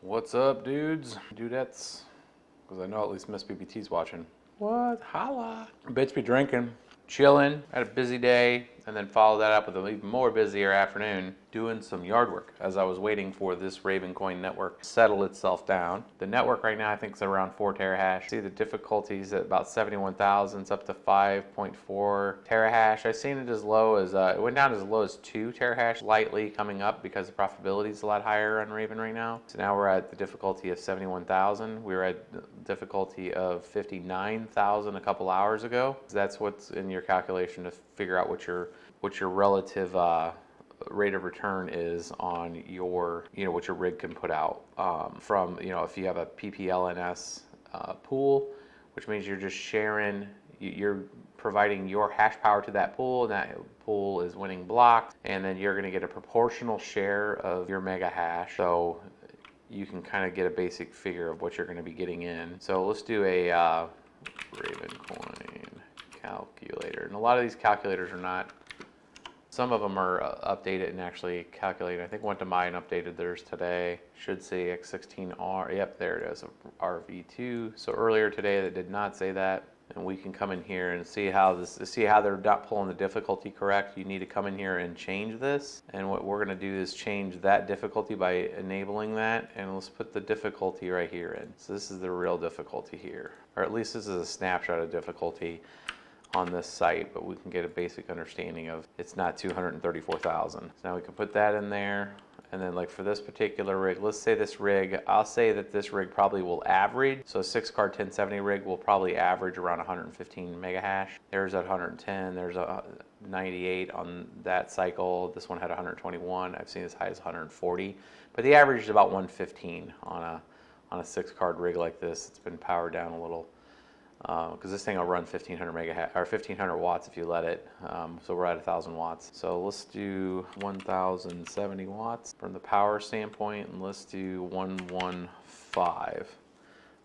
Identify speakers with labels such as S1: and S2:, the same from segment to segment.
S1: What's up, dudes? Dudettes. Because I know at least Miss BBT's watching. What? Holla. Bitch be drinking, chilling. Had a busy day, and then followed that up with an even more busier afternoon doing some yard work as I was waiting for this Ravencoin network to settle itself down. The network right now I think is around 4 terahash. See the difficulties at about 71,000. It's up to 5.4 terahash. I've seen it as low as, it went down as low as 2 terahash, lightly coming up because the profitability is a lot higher on Raven right now. So now we're at the difficulty of 71,000. We were at the difficulty of 59,000 a couple hours ago. So that's what's in your calculation to figure out what your relative rate of return is on your, what your rig can put out from, if you have a PPLNS pool, which means you're just sharing, you're providing your hash power to that pool, and that pool is winning blocks, and then you're going to get a proportional share of your mega hash. So you can kind of get a basic figure of what you're going to be getting in. So let's do a Ravencoin calculator. And a lot of these calculators are not, some of them are updated and actually calculated. I think went to mine and updated theirs today. Should say X16R. Yep, there it is, RV2. So earlier today that did not say that. And we can come in here and see how they're not pulling the difficulty correct. You need to come in here and change this. And what we're going to do is change that difficulty by enabling that. And let's put the difficulty right here in. So this is the real difficulty here. Or at least this is a snapshot of difficulty on this site, but we can get a basic understanding of it's not 234,000. So now we can put that in there. And then like for this particular rig, let's say this rig, I'll say that this rig probably will average. So a 6-card 1070 rig will probably average around 115 mega hash. There's at 110, there's a 98 on that cycle. This one had 121. I've seen as high as 140. But the average is about 115 on a 6-card rig like this. It's been powered down a little. Because this thing will run 1500 watts if you let it. So we're at 1000 watts. So let's do 1070 watts from the power standpoint, and let's do 115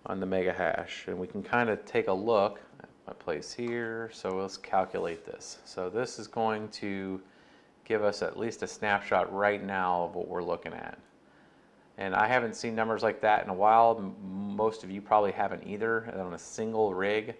S1: on the mega hash. And we can kind of take a look at my place here. So let's calculate this. So this is going to give us at least a snapshot right now of what we're looking at. And I haven't seen numbers like that in a while. Most of you probably haven't either. And on a single rig,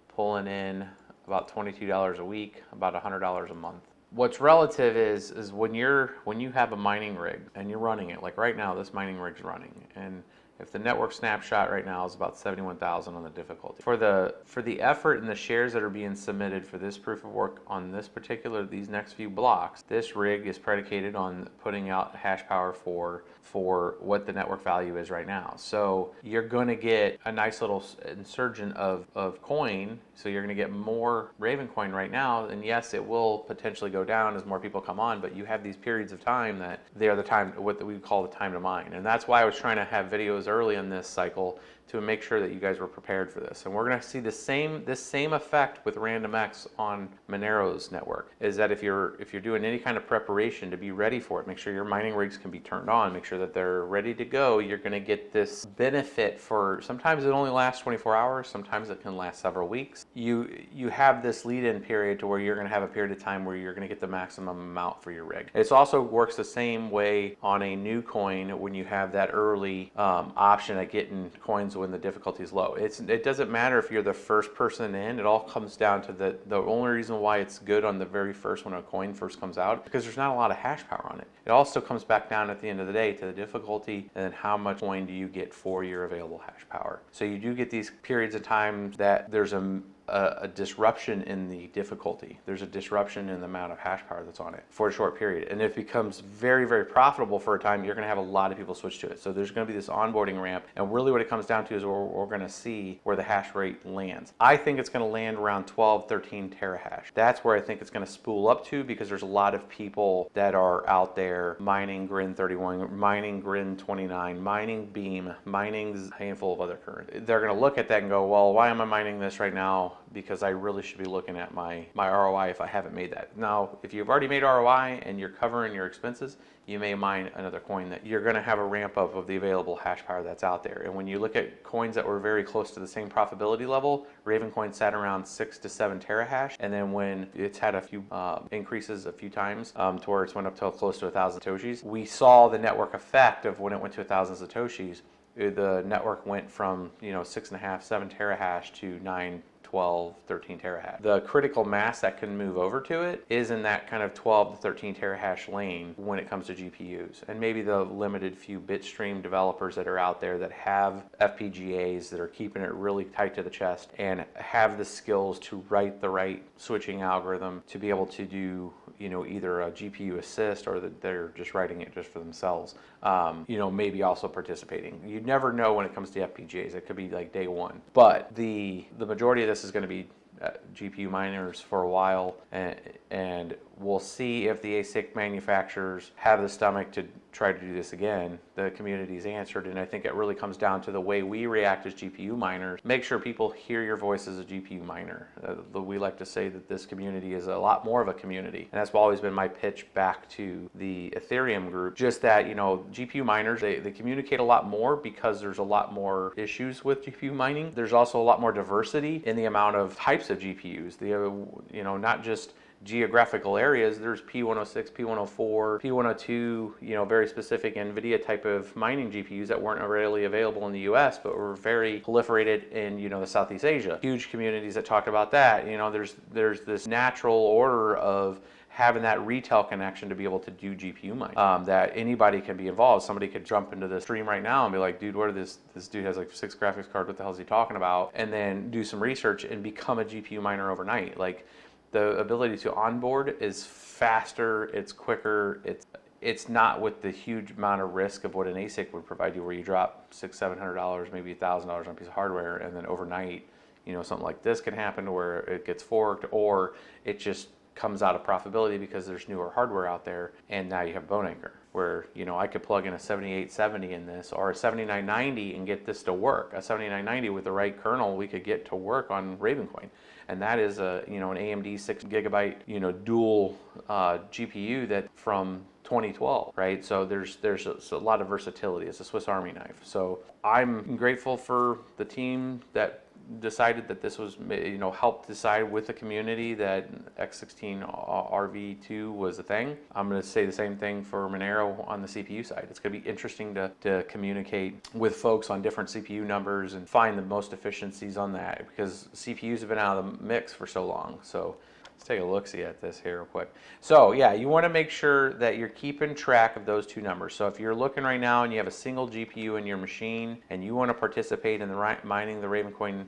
S1: pulling in about $22 a week, about $100 a month. What's relative is when you have a mining rig and you're running it, like right now, this mining rig's running, and if the network snapshot right now is about 71,000 on the difficulty. For the effort and the shares that are being submitted for this proof of work on these next few blocks, this rig is predicated on putting out hash power for what the network value is right now. So you're going to get a nice little insurgent of coin. So you're going to get more Ravencoin right now, and yes, it will potentially go down as more people come on, but you have these periods of time that they are the time, what we call the time to mine. And that's why I was trying to have videos early in this cycle to make sure that you guys were prepared for this. And we're going to see this same effect with RandomX on Monero's network, is that if you're doing any kind of preparation to be ready for it, make sure your mining rigs can be turned on, make sure that they're ready to go. You're going to get this benefit for, sometimes it only lasts 24 hours, sometimes it can last several weeks. You have this lead-in period to where you're going to have a period of time where you're going to get the maximum amount for your rig. It also works the same way on a new coin when you have that early option at getting coins when the difficulty is low. It doesn't matter if you're the first person in. It all comes down to the only reason why it's good on the very first when a coin first comes out, because there's not a lot of hash power on it. It also comes back down at the end of the day to the difficulty and then how much coin do you get for your available hash power. So you do get these periods of time that there's a disruption in the difficulty. There's a disruption in the amount of hash power that's on it for a short period. And it becomes very, very profitable for a time. You're going to have a lot of people switch to it. So there's going to be this onboarding ramp. And really what it comes down to is we're going to see where the hash rate lands. I think it's going to land around 12, 13 terahash. That's where I think it's going to spool up to, because there's a lot of people that are out there mining Grin 31, mining Grin 29, mining Beam, mining a handful of other currencies. They're going to look at that and go, well, why am I mining this right now? because I really should be looking at my ROI if I haven't made that. Now, if you've already made ROI and you're covering your expenses, you may mine another coin that you're going to have a ramp up of the available hash power that's out there. And when you look at coins that were very close to the same profitability level, Ravencoin sat around 6 to 7 terahash, and then when it's had a few increases a few times to where it's went up to close to 1,000 satoshis, we saw the network effect of when it went to 1,000 satoshis. The network went from 6.5, 7 terahash to 9, 12, 13 terahash. The critical mass that can move over to it is in that kind of 12 to 13 terahash lane when it comes to GPUs. And maybe the limited few bitstream developers that are out there that have FPGAs that are keeping it really tight to the chest and have the skills to write the right switching algorithm to be able to do either a GPU assist or that they're just writing it just for themselves, maybe also participating. You never know when it comes to FPGAs. It could be like day one. But the majority of this is going to be GPU miners for a while, and we'll see if the ASIC manufacturers have the stomach to try to do this again. The community's answered, and I think it really comes down to the way we react as GPU miners. Make sure people hear your voice as a GPU miner. We like to say that this community is a lot more of a community, and that's always been my pitch back to the Ethereum group. Just that, GPU miners, they communicate a lot more because there's a lot more issues with GPU mining. There's also a lot more diversity in the amount of types of GPUs. Not just geographical areas. There's P106, P104, P102, very specific NVIDIA type of mining GPUs that weren't readily available in the US, but were very proliferated in, the Southeast Asia. Huge communities that talk about that. There's this natural order of having that retail connection to be able to do GPU mining, that anybody can be involved. Somebody could jump into the stream right now and be like, dude, this dude has like 6 graphics cards, what the hell is he talking about? And then do some research and become a GPU miner overnight. Like, the ability to onboard is faster, it's quicker, it's not with the huge amount of risk of what an ASIC would provide you, where you drop $600-700, maybe $1,000 on a piece of hardware, and then overnight, something like this can happen to where it gets forked, or it just comes out of profitability because there's newer hardware out there, and now you have bone anchor, where I could plug in a 7870 in this or a 7990 and get this to work. A 7990 with the right kernel, we could get to work on Ravencoin. And that is an AMD 6 gigabyte dual GPU that from 2012, right? So there's a lot of versatility. It's a Swiss Army knife. So I'm grateful for the team that decided that this was, helped decide with the community that X16 RV2 was a thing. I'm going to say the same thing for Monero on the CPU side. It's going to be interesting to communicate with folks on different CPU numbers and find the most efficiencies on that, because CPUs have been out of the mix for so long. So let's take a look-see at this here real quick. So yeah, you want to make sure that you're keeping track of those two numbers. So if you're looking right now and you have a single GPU in your machine and you want to participate in the mining the Ravencoin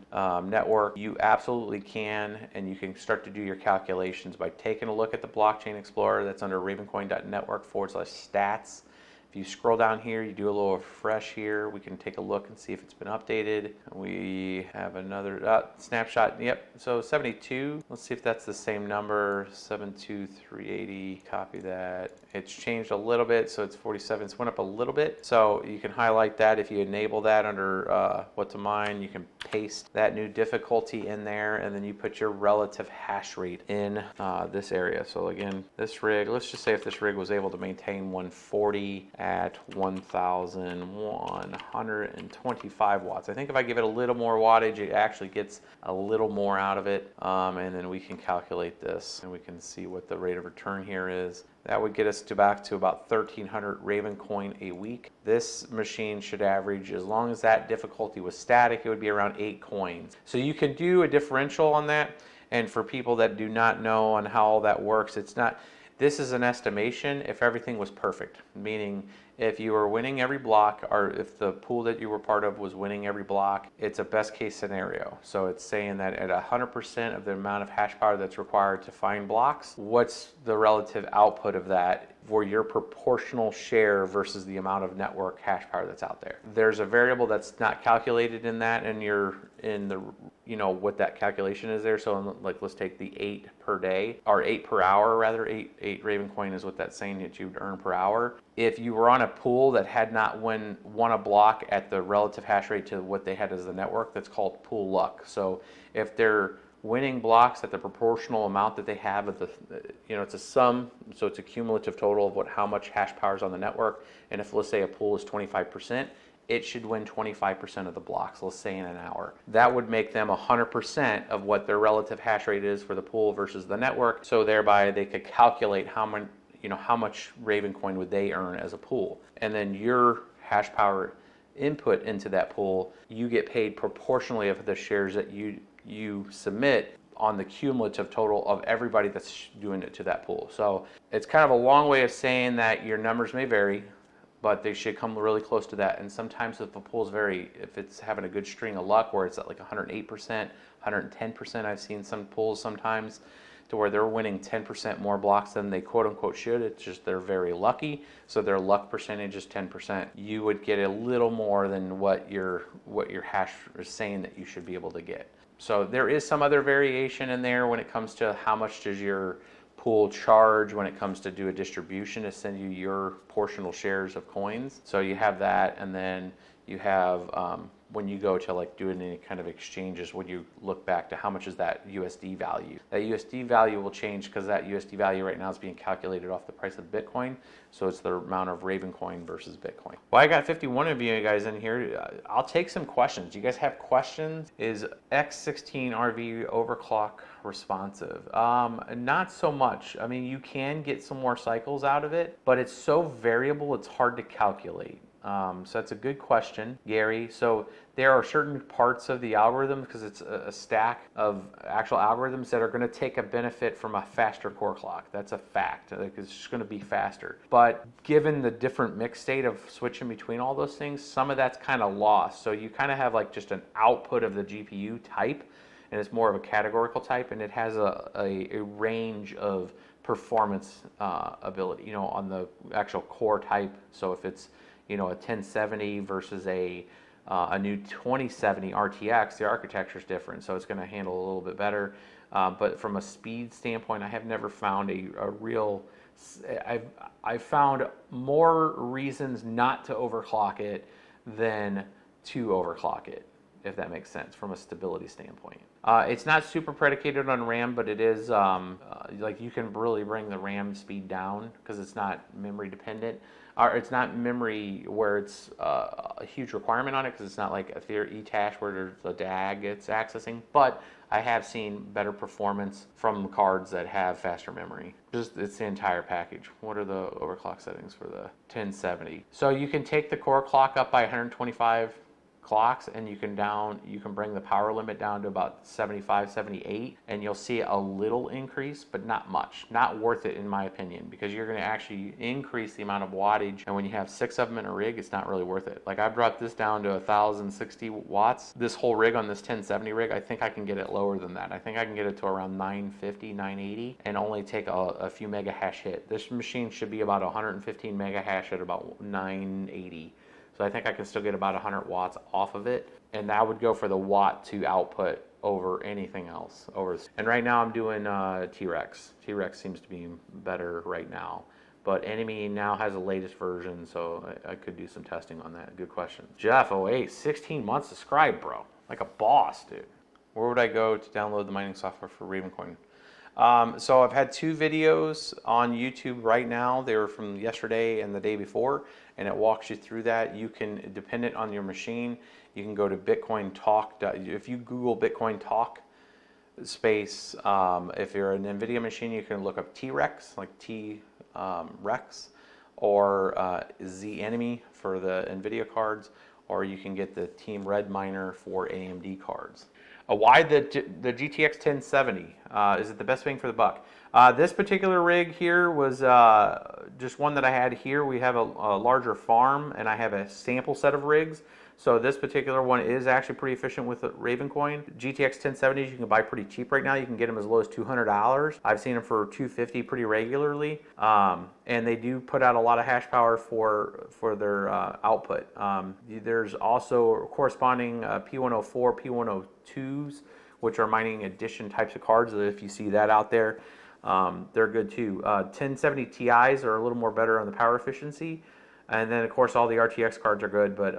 S1: network, you absolutely can, and you can start to do your calculations by taking a look at the Blockchain Explorer that's under Ravencoin.network/stats. If you scroll down here, you do a little refresh here, we can take a look and see if it's been updated. We have another snapshot. Yep, so 72. Let's see if that's the same number. 72380. Copy that. It's changed a little bit, so it's 47. It's went up a little bit. So you can highlight that if you enable that under what to mine. You can paste that new difficulty in there, and then you put your relative hash rate in this area. So again, this rig, let's just say if this rig was able to maintain 140 at 1,125 watts. I think if I give it a little more wattage, it actually gets a little more out of it. And then we can calculate this and we can see what the rate of return here is. That would get us back to about 1,300 Ravencoin a week. This machine should average, as long as that difficulty was static, it would be around 8 coins. So you can do a differential on that. And for people that do not know on how all that works, this is an estimation if everything was perfect, meaning if you were winning every block, or if the pool that you were part of was winning every block, it's a best case scenario. So it's saying that at 100% of the amount of hash power that's required to find blocks, what's the relative output of that for your proportional share versus the amount of network hash power that's out there. There's a variable that's not calculated in that, and what that calculation is there. So like, let's take the 8 per day, or 8 per hour rather. 8 Ravencoin is what that's saying that you'd earn per hour. If you were on a pool that had not won a block at the relative hash rate to what they had as the network, that's called pool luck. So if they're winning blocks at the proportional amount that they have of the, it's a sum, so it's a cumulative total of how much hash power is on the network. And if, let's say, a pool is 25%, it should win 25% of the blocks, let's say in an hour. That would make them 100% of what their relative hash rate is for the pool versus the network. So thereby they could calculate how much Ravencoin would they earn as a pool. And then your hash power input into that pool, you get paid proportionally of the shares that you submit on the cumulative total of everybody that's doing it to that pool. So it's kind of a long way of saying that your numbers may vary, but they should come really close to that. And sometimes if a pool's if it's having a good string of luck where it's at like 108%, 110%, I've seen some pools sometimes to where they're winning 10% more blocks than they quote unquote should. It's just they're very lucky, so their luck percentage is 10%. You would get a little more than what your hash is saying that you should be able to get. So there is some other variation in there when it comes to how much does your pool charge when it comes to do a distribution to send you your portional shares of coins. So you have that, and then you have when you go to like doing any kind of exchanges, when you look back to how much is that USD value. That USD value will change because that USD value right now is being calculated off the price of Bitcoin. So it's the amount of Ravencoin versus Bitcoin. Well, I got 51 of you guys in here. I'll take some questions. Do you guys have questions? Is X16RV overclock responsive? Not so much. I mean, you can get some more cycles out of it, but it's so variable, it's hard to calculate. So that's a good question, Gary. So there are certain parts of the algorithm, because it's a stack of actual algorithms that are going to take a benefit from a faster core clock. That's a fact. It's just going to be faster. But given the different mix state of switching between all those things, some of that's kind of lost. So you kind of have like just an output of the GPU type, and it's more of a categorical type, and it has a range of performance ability, on the actual core type. So if it's a 1070 versus a new 2070 RTX, the architecture is different, so it's going to handle a little bit better. But from a speed standpoint, I have never found a real. I've found more reasons not to overclock it than to overclock it, if that makes sense from a stability standpoint. It's not super predicated on RAM, but it is like you can really bring the RAM speed down because it's not memory dependent. Or it's not memory where it's a huge requirement on it, because it's not like a eTash where there's a DAG it's accessing. But I have seen better performance from cards that have faster memory. Just it's the entire package. What are the overclock settings for the 1070? So you can take the core clock up by 125 clocks, and you can bring the power limit down to about 75, 78, and you'll see a little increase, but not much. Not worth it in my opinion, because you're going to actually increase the amount of wattage, and when you have 6 of them in a rig, it's not really worth it. Like I brought this down to 1060 watts. This whole rig on this 1070 rig, I think I can get it lower than that. I think I can get it to around 950, 980, and only take a few mega hash hit. This machine should be about 115 mega hash at about 980. So I think I can still get about 100 watts off of it, and that would go for the watt to output over anything else. And right now I'm doing T-Rex. T-Rex seems to be better right now, but Enemy now has the latest version, so I could do some testing on that. Good question. Jeff 08, 16 months subscribed, bro. Like a boss, dude. Where would I go to download the mining software for Ravencoin? So I've had 2 videos on YouTube right now. They were from yesterday and the day before, and it walks you through that. You can, dependent on your machine, you can go to Bitcoin Talk. If you Google Bitcoin Talk space, if you're an NVIDIA machine, you can look up T-Rex, like T-Rex, or Z-Enemy for the NVIDIA cards, or you can get the Team Red Miner for AMD cards. Why the GTX 1070? Is it the best bang for the buck? This particular rig here was just one that I had here. We have a larger farm, and I have a sample set of rigs. So this particular one is actually pretty efficient with Ravencoin. GTX 1070s you can buy pretty cheap right now. You can get them as low as $200. I've seen them for $250 pretty regularly. And they do put out a lot of hash power for their output. There's also corresponding P104, P102s, which are mining edition types of cards. If you see that out there, they're good too. 1070 Ti's are a little more better on the power efficiency. And then of course all the RTX cards are good, but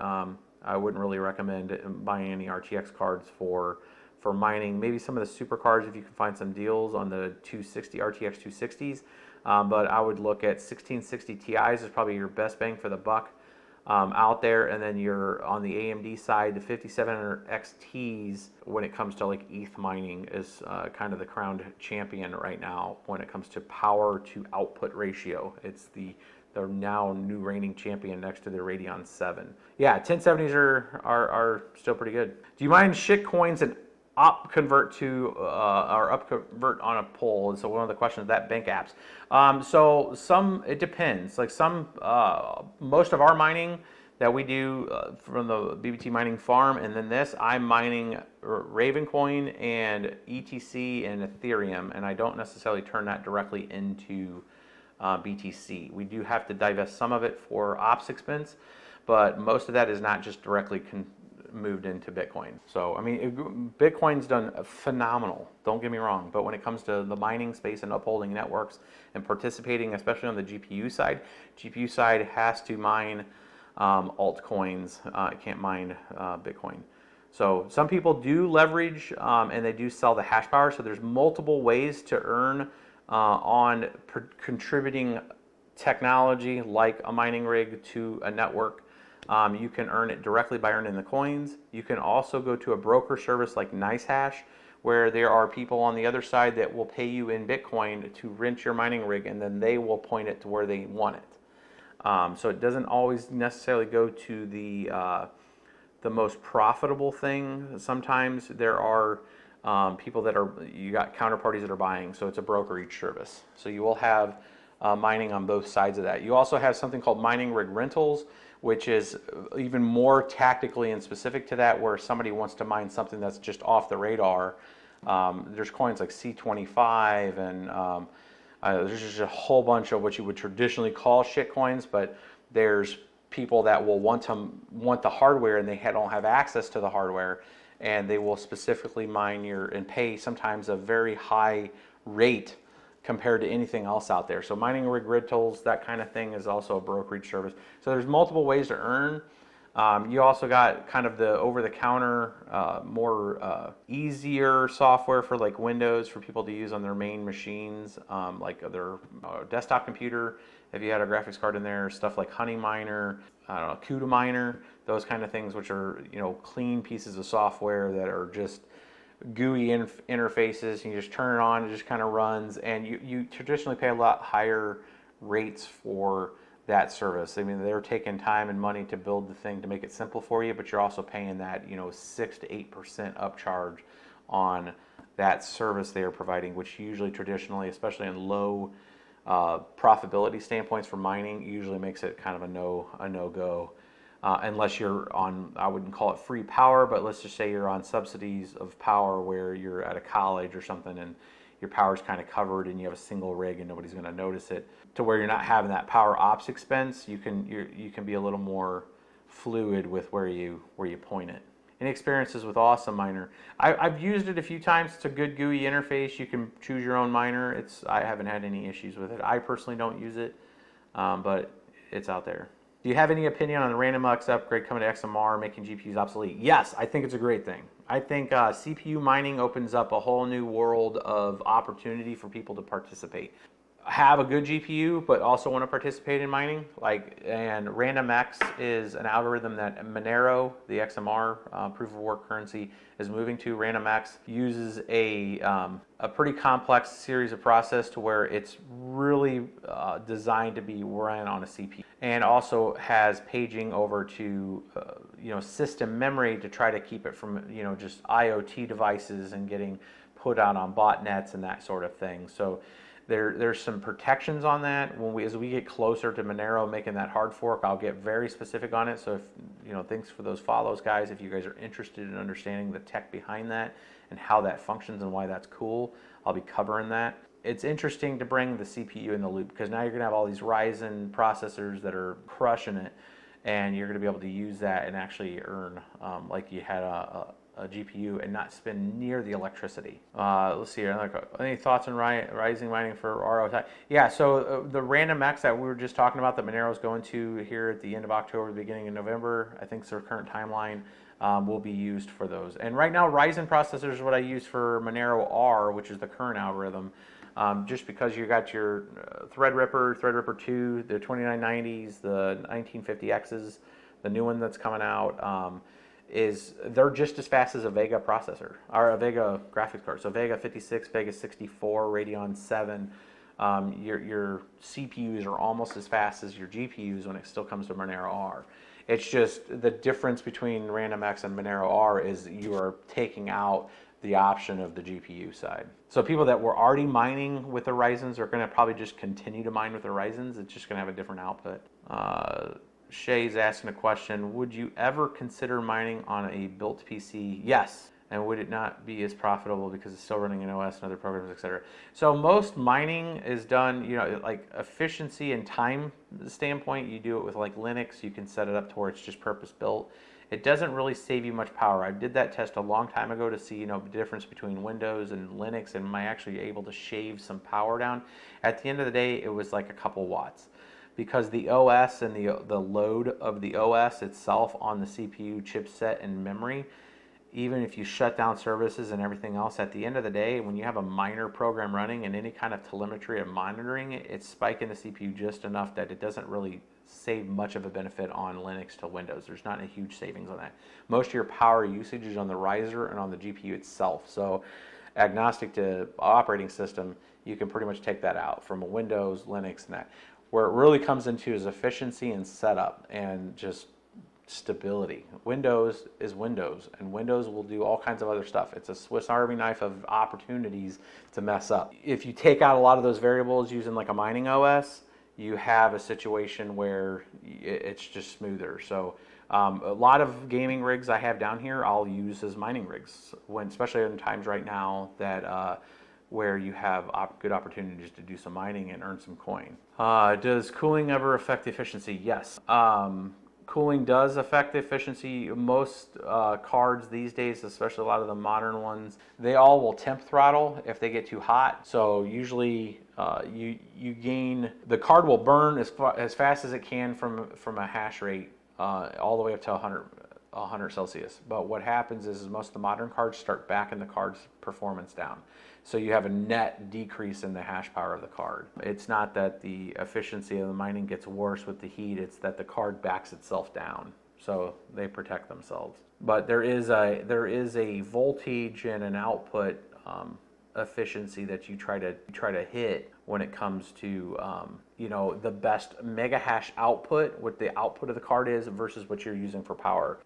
S1: I wouldn't really recommend buying any RTX cards for for mining. Maybe some of the supercars if you can find some deals on the 260 RTX 260s. But I would look at 1660 Ti's is probably your best bang for the buck out there. And then you're on the AMD side, the 5700 XTs, when it comes to like ETH mining, is kind of the crowned champion right now when it comes to power to output ratio. It's the now new reigning champion next to the Radeon 7. Yeah, 1070s are still pretty good. Do you mind shitcoins and upconvert to or upconvert on a poll? So one of the questions that bank apps. So some, it depends. Like some, most of our mining that we do from the BBT mining farm, and then this, I'm mining Ravencoin and ETC and Ethereum, and I don't necessarily turn that directly into BTC. We do have to divest some of it for ops expense, but most of that is not just directly moved into Bitcoin. So, I mean, Bitcoin's done phenomenal, don't get me wrong, but when it comes to the mining space and upholding networks and participating, especially on the GPU side has to mine altcoins. It can't mine Bitcoin. So some people do leverage and they do sell the hash power. So there's multiple ways to earn on contributing technology like a mining rig to a network. You can earn it directly by earning the coins. You can also go to a broker service like NiceHash, where there are people on the other side that will pay you in Bitcoin to rent your mining rig, and then they will point it to where they want it. So it doesn't always necessarily go to the most profitable thing. Sometimes there are people that are, you got counterparties that are buying, so it's a brokerage service. So you will have mining on both sides of that. You also have something called mining rig rentals, which is even more tactically and specific to that, where somebody wants to mine something that's just off the radar. There's coins like C25 and there's just a whole bunch of what you would traditionally call shit coins, but there's people that will want the hardware and they don't have access to the hardware, and they will specifically mine and pay sometimes a very high rate compared to anything else out there. So mining rig rentals, that kind of thing, is also a brokerage service. So there's multiple ways to earn. You also got kind of the over-the-counter, more easier software for like Windows for people to use on their main machines, like their desktop computer. If you had a graphics card in there, stuff like Honey Miner, I don't know, CUDA Miner, those kind of things, which are, you know, clean pieces of software that are just GUI interfaces. You just turn it on, it just kind of runs, and you traditionally pay a lot higher rates for that service. I mean, they're taking time and money to build the thing to make it simple for you, but you're also paying that, you know, 6 to 8% upcharge on that service they are providing, which usually traditionally, especially in low profitability standpoints for mining, usually makes it kind of a no-go. Unless you're on, I wouldn't call it free power, but let's just say you're on subsidies of power where you're at a college or something and your power's kind of covered and you have a single rig and nobody's going to notice it, to where you're not having that power ops expense. You can be a little more fluid with where you point it. Any experiences with Awesome Miner? I've used it a few times. It's a good GUI interface. You can choose your own miner. I haven't had any issues with it. I personally don't use it, but it's out there. Do you have any opinion on the RandomX upgrade coming to XMR, making GPUs obsolete? Yes, I think it's a great thing. I think CPU mining opens up a whole new world of opportunity for people to participate. Have a good GPU, but also want to participate in mining. And RandomX is an algorithm that Monero, the XMR proof of work currency, is moving to. RandomX uses a pretty complex series of process to where it's really designed to be run on a CPU, and also has paging over to system memory to try to keep it from just IoT devices and getting put out on botnets and that sort of thing. So there's some protections on that. As we get closer to Monero making that hard fork, I'll get very specific on it. So if thanks for those follows, guys. If you guys are interested in understanding the tech behind that and how that functions and why that's cool, I'll be covering that. It's interesting to bring the CPU in the loop, because now you're gonna have all these Ryzen processors that are crushing it, and you're gonna be able to use that and actually earn like you had a GPU and not spend near the electricity. Let's see here. Any thoughts on Ryzen mining for RO? Yeah, so the RandomX that we were just talking about that Monero is going to here at the end of October, the beginning of November, I think it's their current timeline, will be used for those. And right now, Ryzen Processor is what I use for Monero R, which is the current algorithm. Just because you got your Threadripper 2, the 2990s, the 1950Xs, the new one that's coming out, they're just as fast as a Vega processor, or a Vega graphics card. So Vega 56, Vega 64, Radeon 7, your CPUs are almost as fast as your GPUs when it still comes to Monero R. It's just the difference between RandomX and Monero R is you are taking out the option of the GPU side. So people that were already mining with the Ryzens are going to probably just continue to mine with the Ryzens. It's just going to have a different output. Shay's asking a question, would you ever consider mining on a built PC? Yes. And would it not be as profitable because it's still running in OS and other programs, etc.? So most mining is done, like efficiency and time standpoint, you do it with like Linux. You can set it up to where it's just purpose built. It doesn't really save you much power. I did that test a long time ago to see, the difference between Windows and Linux, and am I actually able to shave some power down? At the end of the day, it was like a couple watts. Because the OS and the load of the OS itself on the CPU chipset and memory, even if you shut down services and everything else, at the end of the day, when you have a minor program running and any kind of telemetry of monitoring it, it's spiking the CPU just enough that it doesn't really save much of a benefit on Linux to Windows. There's not a huge savings on that. Most of your power usage is on the riser and on the GPU itself. So agnostic to operating system, you can pretty much take that out from a Windows, Linux, and that. Where it really comes into is efficiency and setup and just stability. Windows is Windows, and Windows will do all kinds of other stuff. It's a Swiss Army knife of opportunities to mess up. If you take out a lot of those variables using like a mining OS, you have a situation where it's just smoother. So a lot of gaming rigs I have down here I'll use as mining rigs, especially in times right now that where you have good opportunities to do some mining and earn some coin. Does cooling ever affect the efficiency? Yes. Cooling does affect the efficiency. Most cards these days, especially a lot of the modern ones, they all will temp throttle if they get too hot. So usually you gain, the card will burn as fast as it can from a hash rate all the way up to 100 Celsius. But what happens is most of the modern cards start backing the card's performance down. So you have a net decrease in the hash power of the card. It's not that the efficiency of the mining gets worse with the heat, it's that the card backs itself down. So they protect themselves. But there is a voltage and an output efficiency that you try to hit when it comes to the best mega hash output, what the output of the card is versus what you're using for power.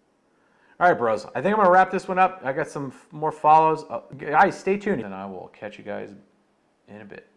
S1: All right, bros, I think I'm gonna wrap this one up. I got some more follows. Guys, stay tuned, and I will catch you guys in a bit.